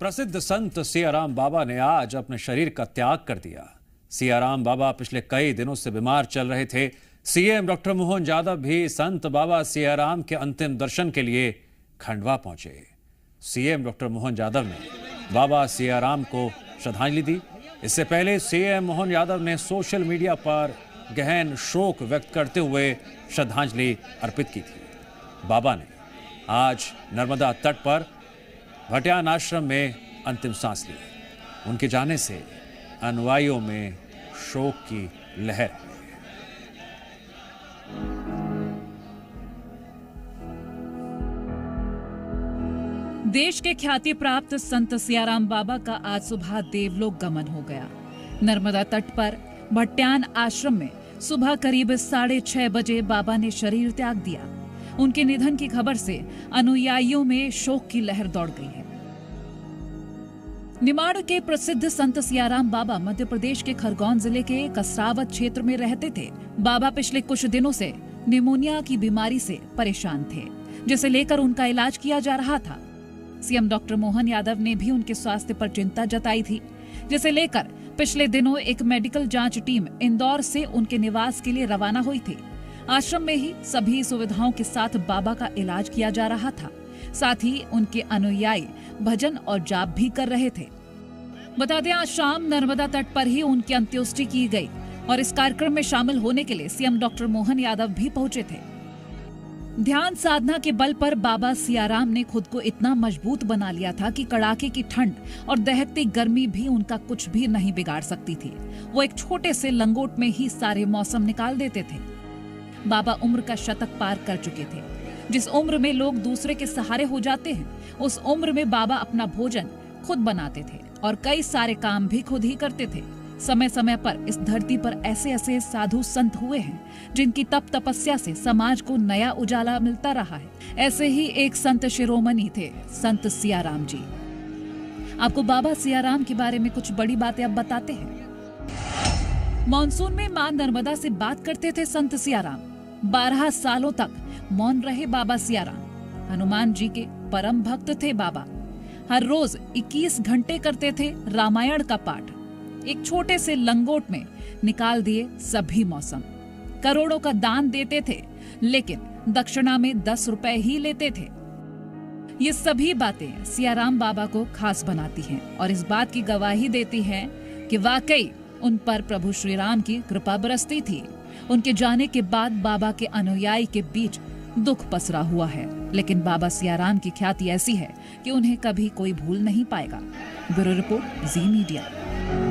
प्रसिद्ध संत सियाराम बाबा ने आज अपने शरीर का त्याग कर दिया। सियाराम बाबा पिछले कई दिनों से बीमार चल रहे थे। सीएम डॉक्टर मोहन यादव भी संत बाबा सियाराम के अंतिम दर्शन के लिए खंडवा पहुंचे। सीएम डॉक्टर मोहन यादव ने बाबा सियाराम को श्रद्धांजलि दी। इससे पहले सीएम मोहन यादव ने सोशल मीडिया पर गहन शोक व्यक्त करते हुए श्रद्धांजलि अर्पित की थी। बाबा ने आज नर्मदा तट पर भटियान आश्रम में अंतिम सांस ली। उनके जाने से अनुयायियों में शोक की लहर है। देश के ख्याति प्राप्त संत सियाराम बाबा का आज सुबह देवलोक गमन हो गया। नर्मदा तट पर भटियान आश्रम में सुबह करीब 6:30 बजे बाबा ने शरीर त्याग दिया। उनके निधन की खबर से अनुयायियों में शोक की लहर दौड़ गई है। निमाड़ के प्रसिद्ध संत सियाराम बाबा मध्य प्रदेश के खरगोन जिले के कसरावत क्षेत्र में रहते थे। बाबा पिछले कुछ दिनों से निमोनिया की बीमारी से परेशान थे, जिसे लेकर उनका इलाज किया जा रहा था। सीएम डॉक्टर मोहन यादव ने भी उनके स्वास्थ्य पर चिंता जताई थी, जिसे लेकर पिछले दिनों एक मेडिकल जांच टीम इंदौर से उनके निवास के लिए रवाना हुई थी। आश्रम में ही सभी सुविधाओं के साथ बाबा का इलाज किया जा रहा था। साथ ही उनके अनुयायी भजन और जाप भी कर रहे थे। बता दें, आज शाम नर्मदा तट पर ही उनकी अंत्येष्टि की गई और इस कार्यक्रम में शामिल होने के लिए सीएम डॉक्टर मोहन यादव भी पहुंचे थे। ध्यान साधना के बल पर बाबा सियाराम ने खुद को इतना मजबूत बना लिया था कि कड़ाके की ठंड और दहकती गर्मी भी उनका कुछ भी नहीं बिगाड़ सकती थी। वो एक छोटे से लंगोट में ही सारे मौसम निकाल देते थे। बाबा उम्र का शतक पार कर चुके थे। जिस उम्र में लोग दूसरे के सहारे हो जाते हैं, उस उम्र में बाबा अपना भोजन खुद बनाते थे और कई सारे काम भी खुद ही करते थे। समय समय पर इस धरती पर ऐसे ऐसे साधु संत हुए हैं जिनकी तप तपस्या से समाज को नया उजाला मिलता रहा है। ऐसे ही एक संत शिरोमणि थे संत सियाराम जी। आपको बाबा सियाराम के बारे में कुछ बड़ी बातें अब बताते हैं। मॉनसून में मां नर्मदा से बात करते थे संत सियाराम। 12 सालों तक मौन रहे बाबा सियाराम। हनुमान जी के परम भक्त थे बाबा। हर रोज 21 घंटे करते थे रामायण का पाठ। एक छोटे से लंगोट में निकाल दिए सभी मौसम। करोड़ों का दान देते थे, लेकिन दक्षिणा में 10 रुपए ही लेते थे। ये सभी बातें सियाराम बाबा को खास बनाती हैं और इस बात की गवाही देती हैं कि वाकई उन पर प्रभु श्री राम की कृपा बरसती थी। उनके जाने के बाद बाबा के अनुयायी के बीच दुख पसरा हुआ है, लेकिन बाबा सियाराम की ख्याति ऐसी है कि उन्हें कभी कोई भूल नहीं पाएगा। ब्यूरो रिपोर्ट, जी मीडिया।